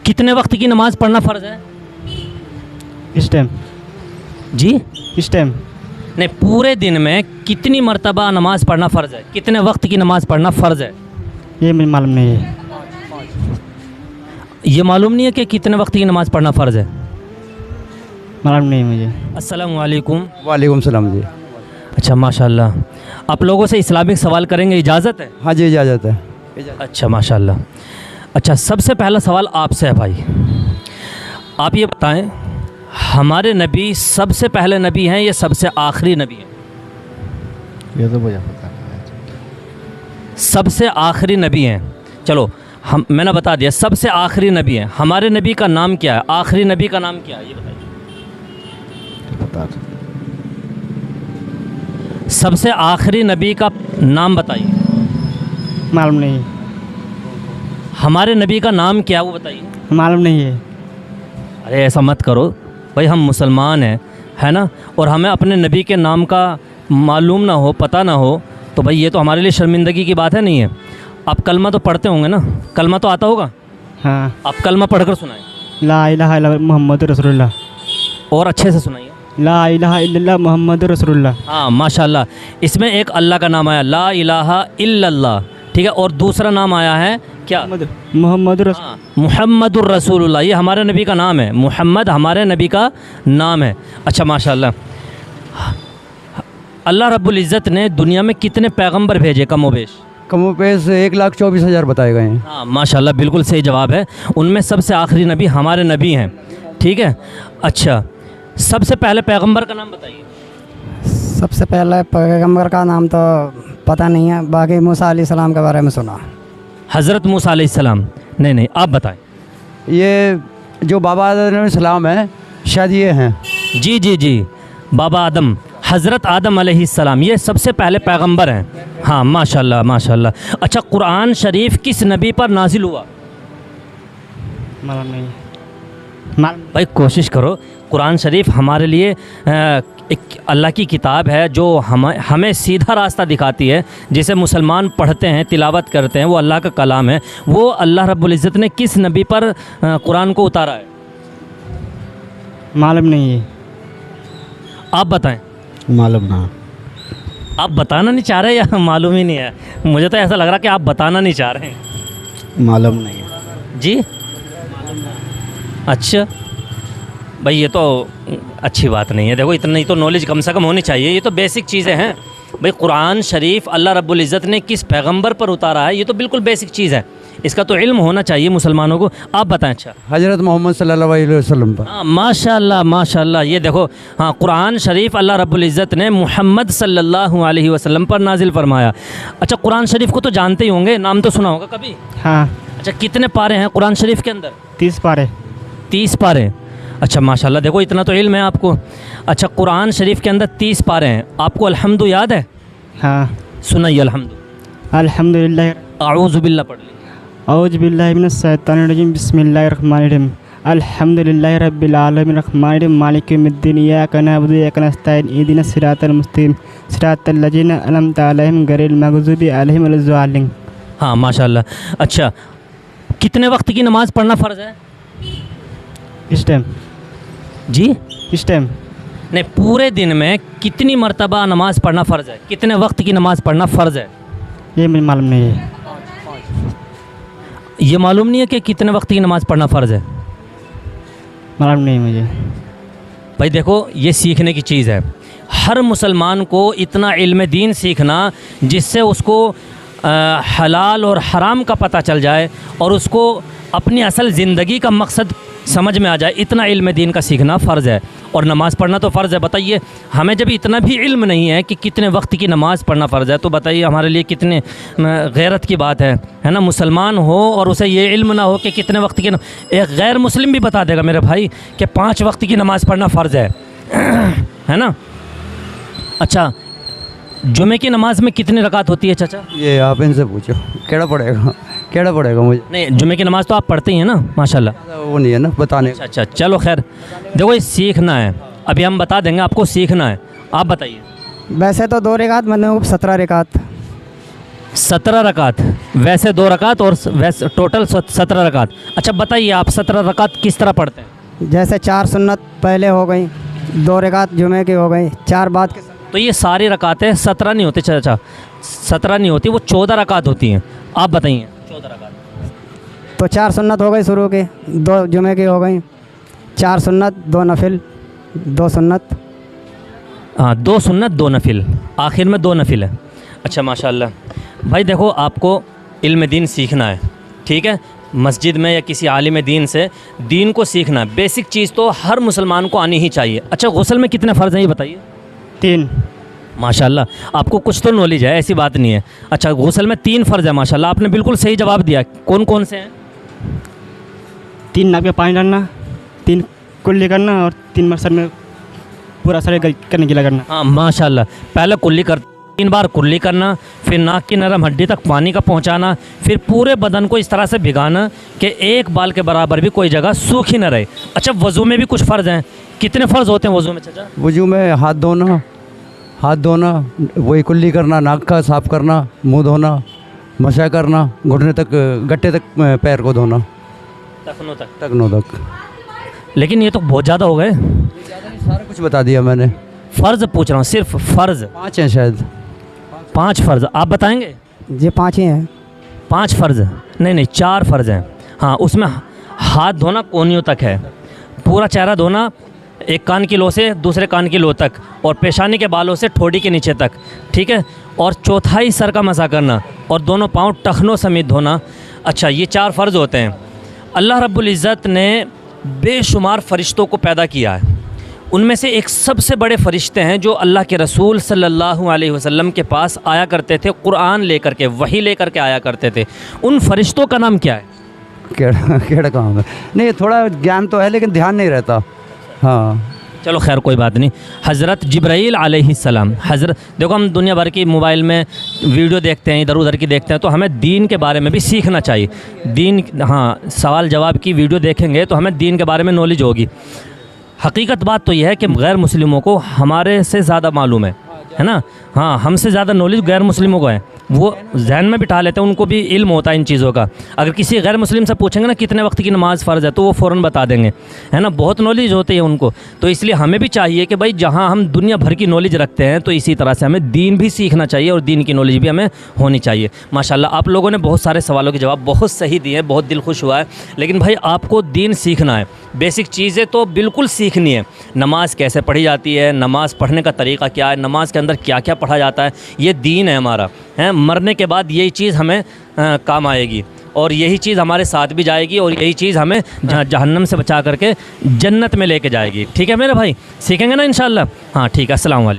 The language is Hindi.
कितने वक्त की नमाज़ पढ़ना फ़र्ज़ है? इस टाइम, जी इस टाइम नहीं, पूरे दिन में कितनी मरतबा नमाज़ पढ़ना फ़र्ज़ है? कितने वक्त की नमाज़ पढ़ना फ़र्ज़ है? ये मुझे मालूम नहीं है। ये मालूम नहीं है कि कितने वक्त की नमाज़ पढ़ना फ़र्ज़ है? मालूम नहीं मुझे। अस्सलामु अलैकुम। वालेकुम सलाम जी। अच्छा माशाल्लाह। आप लोगों से इस्लामिक सवाल करेंगे, इजाज़त है? हाँ जी, इजाज़त है। अच्छा माशाल्लाह। अच्छा, सबसे पहला सवाल आपसे है भाई, आप ये बताएं, हमारे नबी सबसे पहले नबी हैं या सबसे आखिरी नबी हैं? ये तो मुझे पता है। सबसे आखिरी नबी हैं। चलो मैंने बता दिया, सबसे आखिरी नबी हैं। हमारे नबी का नाम क्या है? आखिरी नबी का नाम क्या है ये बताइए। पता सबसे आखिरी नबी का नाम बताइए। मालूम नहीं है। हमारे नबी का नाम क्या है वो बताइए। मालूम नहीं है। अरे ऐसा मत करो भाई, हम मुसलमान हैं, है ना, और हमें अपने नबी के नाम का मालूम ना हो, पता ना हो, तो भाई ये तो हमारे लिए शर्मिंदगी की बात है, नहीं है? आप कलमा तो पढ़ते होंगे ना, कलमा तो आता होगा, हाँ। आप कलमा पढ़कर सुनाएं ला इलाहा इल्लल्लाह मोहम्मद रसूलुल्लाह। और अच्छे से सुनाइए। ला इलाहा इल्लल्लाह मोहम्मद रसूलुल्लाह। हाँ माशाल्लाह, इसमें एक अल्लाह का नाम आया, ला इलाहा इल्लल्लाह, ठीक है, और दूसरा नाम आया है क्या? मोहम्मद रसूल। हाँ, मुहम्मदुर रसूलुल्लाह, ये हमारे नबी का नाम है। मुहम्मद हमारे नबी का नाम है। अच्छा माशाल्लाह। अल्लाह रब्बुल इज़्ज़त ने दुनिया में कितने पैगंबर भेजे कमोबेश? कमोपेश 1,24,000 बताए गए हैं। हाँ माशाल्लाह, बिल्कुल सही जवाब है। उनमें सबसे आखिरी नबी हमारे नबी हैं, ठीक है। अच्छा, सबसे पहले पैगंबर का नाम बताइए। सबसे पहले पैगंबर का नाम तो पता नहीं है, बाकी मूसा अलैहिस्सलाम के बारे में सुना। हज़रत मूसा अलैहिस्सलाम? नहीं, आप बताएं। ये जो बाबा आदम अलैहिस्सलाम है, शायद ये हैं। जी, बाबा आदम, हज़रत आदम अलैहिस्सलाम, ये सबसे पहले पैगंबर हैं। हाँ माशाल्लाह। अच्छा, कुरान शरीफ किस नबी पर नाजिल हुआ? मालूम नहीं। भाई कोशिश करो, कुरान शरीफ हमारे लिए एक अल्लाह की किताब है जो हमें सीधा रास्ता दिखाती है, जिसे मुसलमान पढ़ते हैं, तिलावत करते हैं, वो अल्लाह का कलाम है। वो अल्लाह रब्बुल इज़्ज़त ने किस नबी पर कुरान को उतारा है? मालूम नहीं है। आप बताएं। मालूम ना। आप बताना नहीं चाह रहे या मालूम ही नहीं है? मुझे तो ऐसा लग रहा कि आप बताना नहीं चाह रहे हैं। मालूम नहीं है जी, अच्छा भाई, ये तो अच्छी बात नहीं है। देखो, इतनी तो नॉलेज कम से कम होनी चाहिए, ये तो बेसिक चीज़ें हैं भाई। कुरान शरीफ अल्लाह रब्बुल इज़्ज़त ने किस पैगंबर पर उतारा है, ये तो बिल्कुल बेसिक चीज़ है, इसका तो इल्म होना चाहिए मुसलमानों को। आप बताएं। अच्छा, हज़रत मोहम्मद सल्लल्लाहु अलैहि वसल्लम पर। हाँ माशाल्लाह, ये देखो, हाँ, कुरान शरीफ अल्लाह रब्बुल इज़्ज़त ने मुहम्मद सल्लल्लाहु अलैहि वसल्लम पर नाजिल फरमाया। अच्छा, कुरान शरीफ को तो जानते ही होंगे, नाम तो सुना होगा कभी? हाँ। अच्छा, कितने पारे हैं कुरान शरीफ के अंदर? 30 पारे। 30 पारे। अच्छा माशाल्लाह, देखो इतना तो इल्म है आपको। अच्छा, कुरान शरीफ के अंदर 30 पारे हैं। आपको अल्हम्दु याद है? हाँ। सुनाइए अल्हम्दु। अल्हम्दुलिल्लाह। आऊज़ु बिल्लाह पढ़ लीजिए। औज़ु बिल्लाहि मिनश शैतानिर रजीम बिस्मिल्लाहिर रहमानिर रहीम अल्हम्दुलिल्लाहि रब्बिल आलमीन रहमानिर रहीम मालिकि यौमिद्दीन इय्याका नअबुदु व इय्याका नस्तईन इहदिनस सिरातल मुस्तकीम सिरातल लज़ीना अनअमता अलैहिम गैरिल मग़ज़ूबि अलैहिम वलज़्ज़ालिमीन। हाँ माशाल्लाह। अच्छा, कितने वक्त की नमाज़ पढ़ना फ़र्ज़ है? इस टाइम, जी इस टाइम नहीं, पूरे दिन में कितनी मरतबा नमाज़ पढ़ना फ़र्ज़ है? कितने वक्त की नमाज़ पढ़ना फ़र्ज़ है? ये मुझे मालूम नहीं है। ये मालूम नहीं है कि कितने वक्त की नमाज़ पढ़ना फ़र्ज़ है? मालूम नहीं मुझे। भाई देखो, ये सीखने की चीज़ है। हर मुसलमान को इतना इल्म दीन सीखना जिससे उसको हलाल और हराम का पता चल जाए और उसको अपनी असल ज़िंदगी का मकसद समझ में आ जाए, इतना इल्म दीन का सीखना फ़र्ज़ है। और नमाज़ पढ़ना तो फ़र्ज़ है। बताइए, हमें जब इतना भी इल्म नहीं है कि कितने वक्त की नमाज़ पढ़ना फ़र्ज़ है, तो बताइए हमारे लिए कितने गैरत की बात है ना? मुसलमान हो और उसे ये इल्म ना हो कि कितने वक्त की एक गैर मुस्लिम भी बता देगा मेरे भाई कि 5 वक्त की नमाज़ पढ़ना फ़र्ज़ है ना? अच्छा, जुमे की नमाज में कितनी रकात होती है चाचा? ये आप इनसे पूछो, केड़ा पड़ेगा मुझे। नहीं, जुमे की नमाज़ तो आप पढ़ते ही हैं ना माशाल्लाह। वो नहीं है ना बताने। अच्छा, चलो खैर, देखो ये सीखना है, अभी हम बता देंगे आपको, सीखना है। आप बताइए। वैसे तो 2 रकात, मतलब 17 रकात। 17 रकात, वैसे 2 रकात और वैसे टोटल 17 रकात। अच्छा बताइए आप 17 रकात किस तरह पढ़ते हैं? जैसे 4 सुन्नत पहले हो गई, 2 रकात जुमे की हो गई, 4 बाद के। तो ये सारी रकातें 17 नहीं होती चाचा, 17 नहीं होती, वो 14 रकात होती हैं। आप बताइए 14 रकात। तो 4 सुन्नत हो गई शुरू की, 2 जुमे की हो गई, 4 सुन्नत 2 नफिल, 2 सुन्नत। हाँ 2 सुन्नत 2 नफिल, आखिर में 2 नफिल है। अच्छा माशाल्लाह भाई, देखो आपको इल्म दीन सीखना है, ठीक है, मस्जिद में या किसी आलिम दीन से दीन को सीखना है। बेसिक चीज़ तो हर मुसलमान को आनी ही चाहिए। अच्छा गुस्ल में कितने फ़र्ज़ हैं ये बताइए? 3। माशाल्लाह आपको कुछ तो नॉलेज है, ऐसी बात नहीं है। अच्छा गुस्ल में 3 फ़र्ज़ है, माशाल्लाह आपने बिल्कुल सही जवाब दिया। कौन कौन से हैं? 3 नाक में पानी डालना, 3 कुल्ली करना और 3 मकसद में पूरा शरीर करने के लिए करना। हाँ माशाल्लाह, पहले कुल्ली कर 3 बार कुल्ली करना, फिर नाक की नरम हड्डी तक पानी का पहुंचाना, फिर पूरे बदन को इस तरह से भिगाना कि एक बाल के बराबर भी कोई जगह सूखी न रहे। अच्छा वज़ू में भी कुछ फ़र्ज़ हैं, कितने फ़र्ज़ होते हैं वज़ू में चाचा? वजू में हाथ धोना, वही कुल्ली करना, नाक का साफ़ करना, मुंह धोना, मशा करना, घुटने तक गट्टे तक पैर को धोना, टखनों तक। लेकिन ये तो बहुत ज़्यादा हो गए। सारा कुछ बता दिया मैंने। फ़र्ज़ पूछ रहा हूँ, सिर्फ फ़र्ज़ 5 हैं शायद। 5 फ़र्ज़ आप बताएँगे? ये 5 ही हैं। 5 फ़र्ज़ नहीं 4 फ़र्ज़ हैं। हाँ उसमें हाथ धोना कोहनियों तक है, पूरा चेहरा धोना एक कान की लो से दूसरे कान की लो तक, और पेशानी के बालों से ठोड़ी के नीचे तक, ठीक है, और चौथाई सर का मसा करना, और दोनों पाँव टखनों समेत धोना। अच्छा ये 4 फ़र्ज़ होते हैं। अल्लाह रब्बुल इज़्ज़त ने बेशुमार फ़रिश्तों को पैदा किया है, उनमें से एक सबसे बड़े फ़रिश्ते हैं जो अल्लाह के रसूल सल्लल्लाहु अलैहि वसल्लम के पास आया करते थे, कुरान लेकर के, वही लेकर के आया करते थे। उन फ़रिश्तों का नाम क्या है? केड़ा काम है? नहीं थोड़ा ज्ञान तो है लेकिन ध्यान नहीं रहता। हाँ चलो खैर कोई बात नहीं। हज़रत जिब्राईल अलैहिस्सलाम, हज़रत देखो हम दुनिया भर की मोबाइल में वीडियो देखते हैं, इधर उधर की देखते हैं, तो हमें दीन के बारे में भी सीखना चाहिए। दीन, हाँ सवाल जवाब की वीडियो देखेंगे तो हमें दीन के बारे में नॉलेज होगी। हकीकत बात तो यह है कि गैर मुस्लिमों को हमारे से ज़्यादा मालूम है ना। हाँ हमसे ज़्यादा नॉलेज गैर मुस्लिमों को है, वो जहन में बिठा लेते हैं, उनको भी इल्म होता है इन चीज़ों का। अगर किसी गैर मुस्लिम से पूछेंगे ना कितने वक्त की नमाज़ फ़र्ज़ है तो वो फ़ौरन बता देंगे, है ना, बहुत नॉलेज होती है उनको। तो इसलिए हमें भी चाहिए कि भाई जहाँ हम दुनिया भर की नॉलेज रखते हैं तो इसी तरह से हमें दीन भी सीखना चाहिए और दीन की नॉलेज भी हमें होनी चाहिए। माशाल्लाह आप लोगों ने बहुत सारे सवालों के जवाब बहुत सही दिए हैं, बहुत दिल खुश हुआ है। लेकिन भाई आपको दीन सीखना है, बेसिक चीज़ें तो बिल्कुल सीखनी है। नमाज़ कैसे पढ़ी जाती है, नमाज़ पढ़ने का तरीक़ा क्या है, नमाज़ के अंदर क्या क्या पढ़ा जाता है, ये दीन है हमारा, है। मरने के बाद यही चीज़ हमें काम आएगी और यही चीज़ हमारे साथ भी जाएगी और यही चीज़ हमें जहन्नम से बचा करके जन्नत में लेके जाएगी। ठीक है मेरे भाई, सीखेंगे ना इंशाअल्लाह? हाँ ठीक है, अस्सलाम वालेकुम।